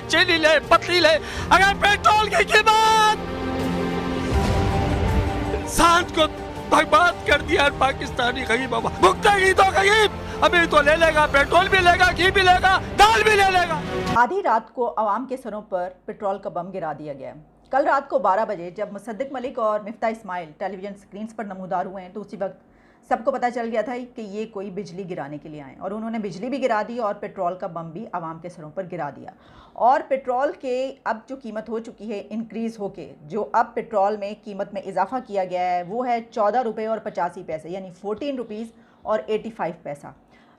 चीनी ले, पत्ती ले, अगर पेट्रोल की कीमत इंसान को बर्बाद कर दिया है पाकिस्तानी गरीब, भुगतेगी तो गरीब, अभी तो ले लेगा, पेट्रोल भी लेगा, घी भी लेगा, दाल भी ले लेगा। आधी रात को अवाम के सरों पर पेट्रोल का बम गिरा दिया गया। कल रात को 12 बजे जब मुसद्दिक मलिक और मिफ्ता इस्माइल टेलीविजन स्क्रीन पर नमूदार हुए हैं तो उसी वक्त सबको पता चल गया था कि ये कोई बिजली गिराने के लिए आए और उन्होंने बिजली भी गिरा दी और पेट्रोल का बम भी आवाम के सरों पर गिरा दिया। और पेट्रोल के अब जो कीमत हो चुकी है इंक्रीज़ होके, जो अब पेट्रोल में कीमत में इजाफा किया गया है वो है 14 रुपये और 85 पैसे, यानी 14 रुपीज़ और 85 पैसा।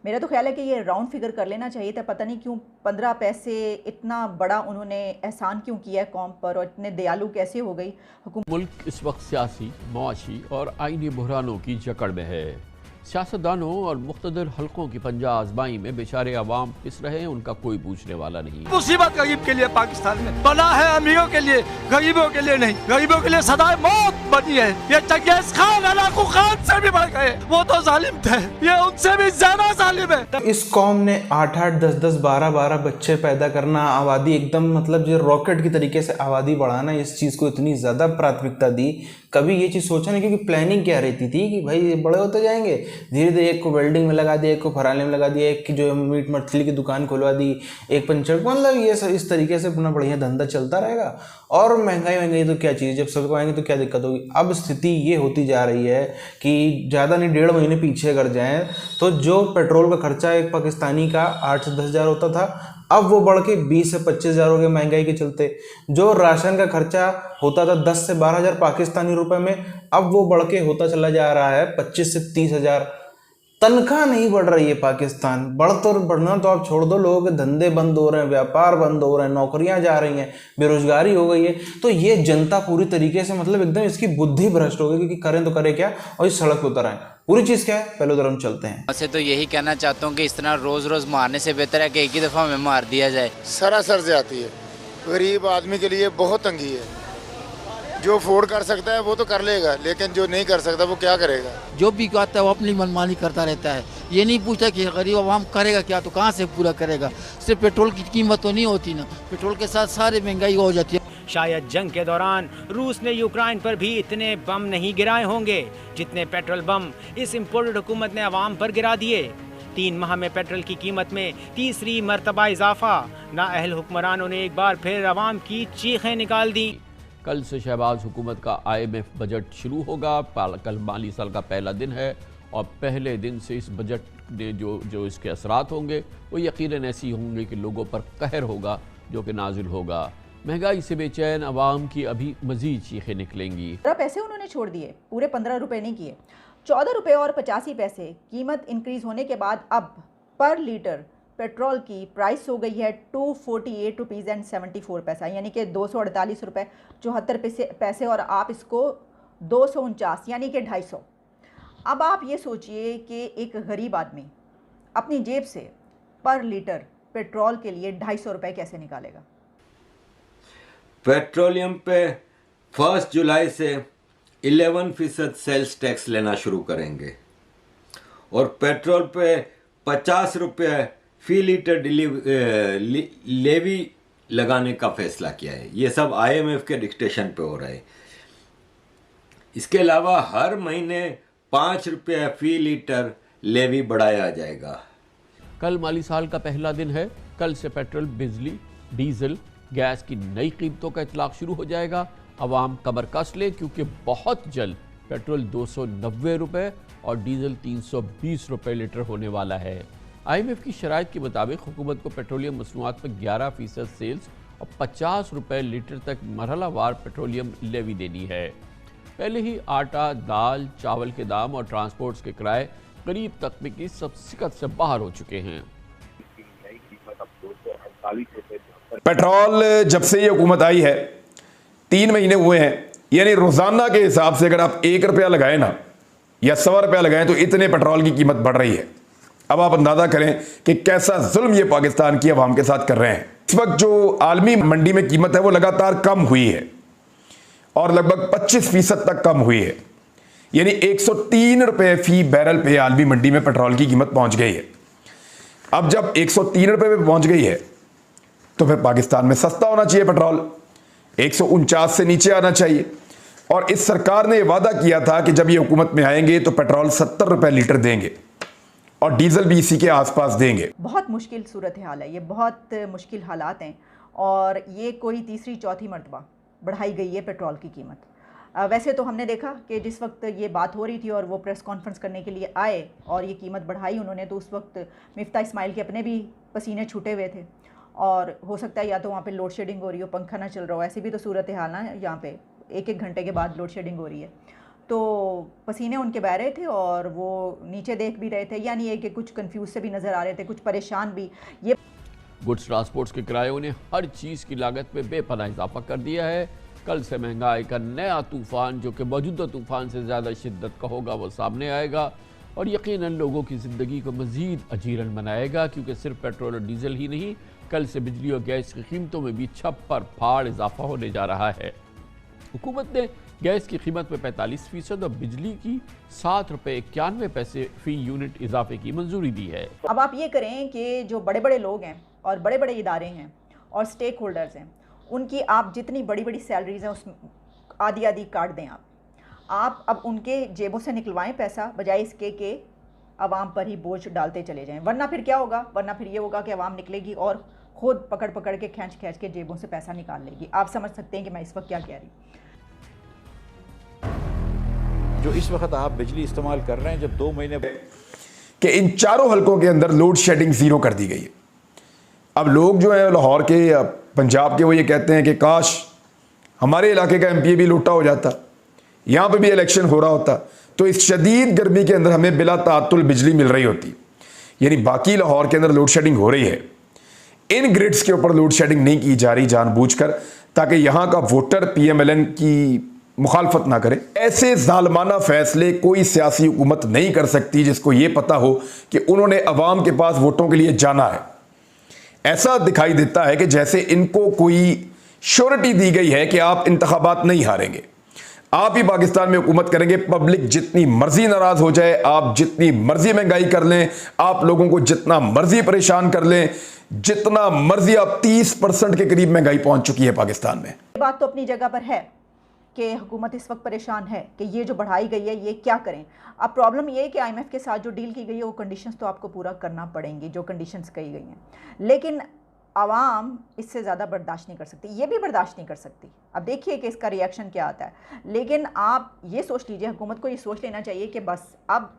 मेरा तो ख्याल है कि ये राउंड फिगर कर लेना चाहिए था। पता नहीं क्यों 15 पैसे इतना बड़ा उन्होंने एहसान क्यों किया है कौम पर और इतने दयालु कैसे हो गई हुकूमत। मुल्क इस वक्त सियासी, मुआशी और आईनी बहरानों की जकड़ में है। सियासतदानों और मुख्तलिफ हल्कों की पंजा आजमाई में बेचारे अवाम पिस रहे हैं, उनका कोई पूछने वाला नहीं। मुसीबत गरीब के लिए पाकिस्तान में बना है, अमीरों के लिए, गरीबों के लिए नहीं। गरीबों के लिए सदा मौत बनी है। ये चंगेज खान अलाकू खान से भी बढ़ गए, वो तो जालिम थे, ये उनसे भी ज्यादा जालिम है। इस कौम ने 8-8, 10-10, 12-12 बच्चे पैदा करना, आबादी एकदम मतलब जो रॉकेट की तरीके से आबादी बढ़ाना, इस चीज़ को इतनी ज़्यादा प्राथमिकता दी। कभी ये चीज़ सोचा नहीं, क्योंकि प्लानिंग क्या रहती थी कि भाई बड़े होते जाएंगे, धीरे धीरे एक को वेल्डिंग में लगा दिया, एक को फराले में लगा दिया, एक की जो मीट मछली की दुकान खुलवा दी, एक पंचर, मतलब ये सब इस तरीके से अपना बढ़िया धंधा चलता रहेगा। और महंगाई तो क्या चीज़, जब सबको आएंगे तो क्या दिक्कत होगी। अब स्थिति ये होती जा रही है कि ज़्यादा नहीं 1.5 महीने पीछे अगर जाएँ तो जो पेट्रोल का खर्चा एक पाकिस्तानी का 8 से 10 हज़ार होता था, अब वो बढ़ के 20 से 25 हज़ार हो गए महंगाई के चलते। जो राशन का खर्चा होता था 10 से 12 हज़ार पाकिस्तानी रुपए में, अब वो बढ़ के होता चला जा रहा है 25 से 30 हज़ार। तनख्वाह नहीं बढ़ रही है पाकिस्तान, बढ़ना तो आप छोड़ दो, लोगों के धंधे बंद हो रहे हैं, व्यापार बंद हो रहे हैं, नौकरियां जा रही हैं, बेरोजगारी हो गई है। तो ये जनता पूरी तरीके से मतलब एकदम इसकी बुद्धि भ्रष्ट हो गई कि करें तो करें क्या, और इस सड़क पर उतर आए। पूरी चीज़ क्या है, पहले उधर हम चलते हैं। वैसे तो यही कहना चाहता हूँ कि इस तरह रोज़ रोज़ मारने से बेहतर है कि एक ही दफ़ा में मार दिया जाए। सरासर ज्यादती है, गरीब आदमी के लिए बहुत तंगी है। जो अफोर्ड कर सकता है वो तो कर लेगा, लेकिन जो नहीं कर सकता वो क्या करेगा। जो भी कहता है वो अपनी मनमानी करता रहता है, ये नहीं पूछता कि गरीब आवाम करेगा क्या, तो कहाँ से पूरा करेगा। सिर्फ पेट्रोल की कीमत तो नहीं होती ना, पेट्रोल के साथ सारी महंगाई हो जाती है। शायद जंग के दौरान रूस ने यूक्रेन पर भी इतने बम नहीं गिराए होंगे जितने पेट्रोल बम इस इम्पोर्टेड हुकूमत ने अवाम पर गिरा दिए। 3 माह में पेट्रोल की कीमत में तीसरी मरतबा इजाफा। नाअहल हुक्मरानों ने एक बार फिर अवाम की चीखें निकाल दी। कल से शहबाज हुकूमत का IMF बजट शुरू होगा। कल माली साल का पहला दिन है और पहले दिन से इस बजट ने जो इसके असरात होंगे वो यकीनन ऐसी होंगे कि लोगों पर कहर होगा जो कि नाजिल होगा। महंगाई से बेचैन अवाम की अभी मजीद चीखें निकलेंगी। पैसे उन्होंने छोड़ दिए, पूरे 15 रुपये नहीं किए। 14 रुपये और 85 पैसे कीमत इंक्रीज़ होने के बाद अब पर लीटर पेट्रोल की प्राइस हो गई है 248 रुपीज़ एंड 74 पैसा, यानी कि 248 रुपये 74 पैसे, और आप इसको 249 यानी कि 250। अब आप ये सोचिए कि एक गरीब आदमी अपनी जेब से पर लीटर पेट्रोल के लिए 250 रुपये कैसे निकालेगा। पेट्रोलियम पे 1 जुलाई से 11% सेल्स टैक्स लेना शुरू करेंगे और पेट्रोल पे 50 रुपये फी लीटर लेवी लगाने का फैसला किया है। ये सब IMF के डिक्टेशन पे हो रहा है। इसके अलावा हर महीने 5 रुपये फी लीटर लेवी बढ़ाया जाएगा। कल माली साल का पहला दिन है। कल से पेट्रोल, बिजली, डीजल, गैस की नई कीमतों का इतलाक शुरू हो जाएगा। अवाम कमर कस ले क्योंकि बहुत जल्द पेट्रोल 290 रुपये और डीजल 320 रुपये लीटर होने वाला है। IMF की शराइत के मुताबिक हुकूमत को पेट्रोलियम मसनूआत पर 11% सेल्स और 50 रुपये लीटर तक मरहलावार पेट्रोलियम लेवी देनी है। पहले ही आटा, दाल, चावल के दाम और ट्रांसपोर्ट्स के किराए करीब तकबे की सबसिकत से बाहर हो चुके हैं। पेट्रोल जब से ये हुकूमत आई है 3 महीने हुए हैं, यानी रोजाना के हिसाब से अगर आप 1 रुपया लगाए ना या 1.25 रुपया लगाएं तो इतने पेट्रोल की कीमत बढ़ रही है। अब आप अंदाजा करें कि कैसा जुल्म ये पाकिस्तान की अवाम के साथ कर रहे हैं। इस वक्त जो आलमी मंडी में कीमत है वो लगातार कम हुई है और लगभग 25% तक कम हुई है, यानी 103 रुपये फी बैरल पे आलमी मंडी में पेट्रोल की कीमत पहुंच गई है। अब जब 103 रुपये पे पहुंच गई है तो फिर पाकिस्तान में सस्ता होना चाहिए पेट्रोल, 149 से नीचे आना चाहिए। और इस सरकार ने वादा किया था कि जब ये हुकूमत में आएंगे तो पेट्रोल 70 रुपए लीटर देंगे और डीजल भी इसी के आसपास देंगे। बहुत मुश्किल सूरत हाल है, ये बहुत मुश्किल हालात हैं और ये कोई तीसरी चौथी मरतबा बढ़ाई गई है पेट्रोल की कीमत। वैसे तो हमने देखा कि जिस वक्त ये बात हो रही थी और वो प्रेस कॉन्फ्रेंस करने के लिए आए और ये कीमत बढ़ाई उन्होंने, तो उस वक्त मिफ्ता इस्माइल के अपने भी पसीने छूटे हुए थे और हो सकता है या तो वहाँ पे लोड शेडिंग हो रही हो, पंखा ना चल रहा हो, ऐसी भी तो सूरत हाल ना यहाँ पे 1-1 घंटे के बाद लोड शेडिंग हो रही है, तो पसीने उनके बह रहे थे और वो नीचे देख भी रहे थे, यानी ये कि कुछ कंफ्यूज से भी नज़र आ रहे थे, कुछ परेशान भी। ये गुड्स ट्रांसपोर्ट्स के किरायों ने हर चीज़ की लागत में बेपनाह इजाफा कर दिया है। कल से महंगाई का नया तूफ़ान, जो कि मौजूदा तूफ़ान से ज़्यादा शिद्दत का होगा, वो सामने आएगा और यकीनन लोगों की ज़िंदगी को मज़ीद अजीरन बनाएगा, क्योंकि सिर्फ पेट्रोल और डीजल ही नहीं, कल से बिजली और गैस की कीमतों में भी छप्पर फाड़ इजाफा होने जा रहा है। हुकूमत ने गैस की कीमत में 45% और बिजली की 7 रुपये 91 पैसे फ़ी यूनिट इजाफे की मंजूरी दी है। अब आप ये करें कि जो बड़े बड़े लोग हैं और बड़े बड़े इदारे हैं और स्टेक होल्डर्स हैं, उनकी आप जितनी बड़ी बड़ी सैलरीज हैं उस आधी आधी काट दें। आप अब उनके जेबों से निकलवाएं पैसा, बजाय इसके कि आवाम पर ही बोझ डालते चले जाएं। वरना फिर क्या होगा? वरना फिर ये होगा कि आवाम निकलेगी और खुद पकड़ पकड़ के खींच के जेबों से पैसा निकाल लेगी। आप समझ सकते हैं कि मैं इस वक्त क्या कह रही हूँ। जो इस वक्त आप बिजली इस्तेमाल कर रहे हैं, जब 2 महीने कि इन चारों हलकों के अंदर लोड शेडिंग ज़ीरो कर दी गई है। अब लोग जो है लाहौर के या पंजाब के, वो ये कहते हैं कि काश हमारे इलाके का एमपी भी लूटा हो जाता, यहाँ पे भी इलेक्शन हो रहा होता तो इस शदीद गर्मी के अंदर हमें बिला तातुल बिजली मिल रही होती। यानी बाकी लाहौर के अंदर लोड शेडिंग हो रही है, इन ग्रिड्स के ऊपर लोड शेडिंग नहीं की जा रही जानबूझकर, ताकि यहाँ का वोटर पीएमएलएन की मुखालफत ना करे। ऐसे जालमाना फैसले कोई सियासी हुकूमत नहीं कर सकती जिसको ये पता हो कि उन्होंने अवाम के पास वोटों के लिए जाना है। ऐसा दिखाई देता है कि जैसे इनको कोई श्योरिटी दी गई है कि आप इंतखाबात नहीं हारेंगे, आप ही पाकिस्तान में हुकूमत करेंगे, पब्लिक जितनी मर्जी नाराज हो जाए, आप जितनी मर्जी महंगाई कर लें, आप लोगों को जितना मर्जी परेशान कर लें, जितना मर्जी, आप 30% के करीब महंगाई पहुंच चुकी है पाकिस्तान में। बात तो अपनी जगह पर है कि हुकूमत इस वक्त परेशान है कि ये जो बढ़ाई गई है ये क्या करें। अब प्रॉब्लम ये है कि आईएमएफ के साथ जो डील की गई है वो कंडीशंस तो आपको पूरा करना पड़ेंगी, जो कंडीशंस कही गई हैं, लेकिन आवाम इससे ज़्यादा बर्दाश्त नहीं कर सकती, ये भी बर्दाश्त नहीं कर सकती। अब देखिए कि इसका रिएक्शन क्या आता है। लेकिन आप ये सोच लीजिए, हुकूमत को ये सोच लेना चाहिए कि बस अब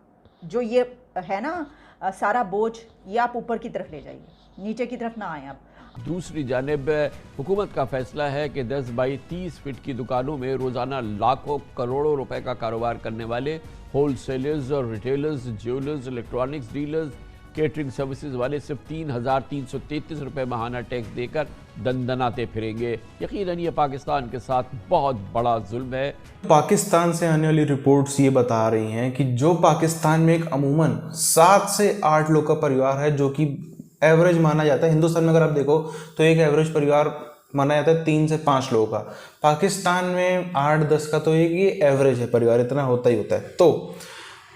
जो ये है ना सारा बोझ, ये आप ऊपर की तरफ ले जाइए, नीचे की तरफ ना आए आप। दूसरी जानिब हुकूमत का फैसला है कि 10 बाई 30 फीट की दुकानों में रोज़ाना लाखों करोड़ों रुपए का कारोबार करने वाले होल सेलर्स और retailers, jewellers, electronics dealers, catering services वाले सिर्फ 3,333 रुपये माहाना टैक्स देकर दंदनाते फिरेंगे। यकीनन ये पाकिस्तान के साथ बहुत बड़ा जुल्म है। पाकिस्तान से आने वाली रिपोर्ट्स ये बता रही हैं कि जो पाकिस्तान में एक अमूमन 7 से 8 लोग का परिवार है, जो कि एवरेज माना जाता है, हिंदुस्तान में अगर आप देखो तो एक एवरेज परिवार माना जाता है 3 से 5 लोगों का, पाकिस्तान में 8-10 का तो एक ये एवरेज है परिवार, इतना होता ही होता है। तो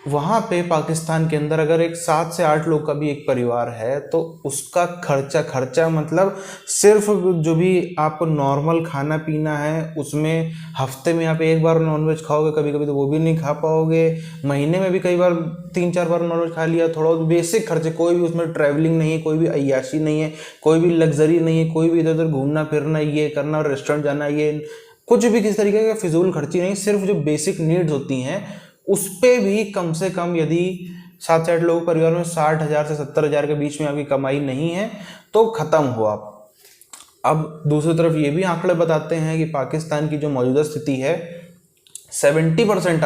वहाँ पे पाकिस्तान के अंदर अगर एक 7 से 8 लोग का भी एक परिवार है तो उसका खर्चा मतलब सिर्फ जो भी आपको नॉर्मल खाना पीना है उसमें हफ्ते में आप एक बार नॉनवेज खाओगे, कभी कभी तो वो भी नहीं खा पाओगे, महीने में भी कई बार 3-4 बार नॉनवेज खा लिया, थोड़ा बेसिक खर्चे, कोई भी उसमें ट्रैवलिंग नहीं है, कोई भी अय्याशी नहीं है, कोई भी लग्जरी नहीं है, कोई भी इधर उधर घूमना फिरना, ये करना, रेस्टोरेंट जाना, ये कुछ भी किसी तरीके का फिजूल खर्ची नहीं, सिर्फ जो बेसिक नीड्स होती हैं उस पे भी कम से कम यदि 7 से 8 लोग परिवार में 60,000 से 70,000 के बीच में आपकी कमाई नहीं है तो ख़त्म हो आप। अब दूसरी तरफ ये भी आंकड़े बताते हैं कि पाकिस्तान की जो मौजूदा स्थिति है, 70%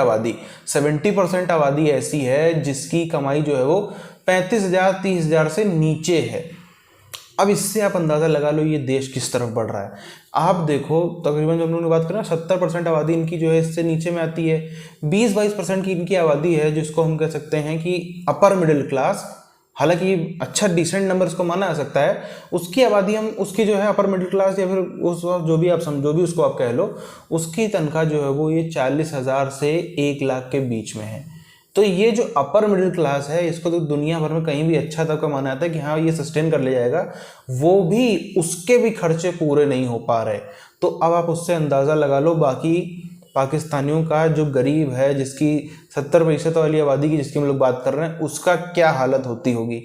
आबादी ऐसी है जिसकी कमाई जो है वो 35,000-30,000 से नीचे है। अब इससे आप अंदाज़ा लगा लो ये देश किस तरफ बढ़ रहा है। आप देखो तकरीबन जब हम लोगों ने बात करें 70% आबादी इनकी जो है इससे नीचे में आती है, 20-22% की इनकी आबादी है जिसको हम कह सकते हैं कि अपर मिडिल क्लास, हालांकि अच्छा डिसेंट नंबर इसको माना जा सकता है, उसकी आबादी हम उसकी जो है अपर मिडिल क्लास या फिर उस जो भी आप समझो भी उसको आप कह लो, उसकी तनख्वाह जो है वो ये 40,000 से 1 लाख के बीच में है। तो तो ये जो अपर मिडिल क्लास है, इसको तो दुनिया भर में कहीं भी अच्छा तबका माना जाता है कि हाँ ये सस्टेन कर ले जाएगा, वो भी उसके भी खर्चे पूरे नहीं हो पा रहे। तो अब आप उससे अंदाज़ा लगा लो बाकी पाकिस्तानियों का, जो गरीब है, जिसकी 70% वाली आबादी की जिसकी हम लोग बात कर रहे हैं, उसका क्या हालत होती होगी।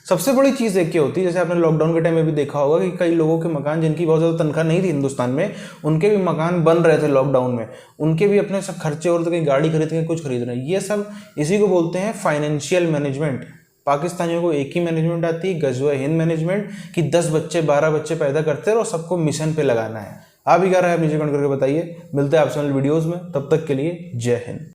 सबसे बड़ी चीज़ एक क्या होती है, जैसे आपने लॉकडाउन के टाइम में भी देखा होगा कि कई लोगों के मकान जिनकी बहुत ज़्यादा तनख्वाह नहीं थी हिंदुस्तान में, उनके भी मकान बन रहे थे लॉकडाउन में, उनके भी अपने सब खर्चे और तो कहीं गाड़ी खरीद के कुछ खरीद रहे हैं। ये सब इसी को बोलते हैं फाइनेंशियल मैनेजमेंट। पाकिस्तानियों को एक ही मैनेजमेंट आती है, गज़वा हिंद मैनेजमेंट, कि 10 बच्चे 12 बच्चे पैदा करते हैं और सबको मिशन पे लगाना है। आप ही क्या रहा है, आप नीचे कमेंट करके बताइए। मिलते हैं आपसे वीडियोज़ में, तब तक के लिए जय हिंद।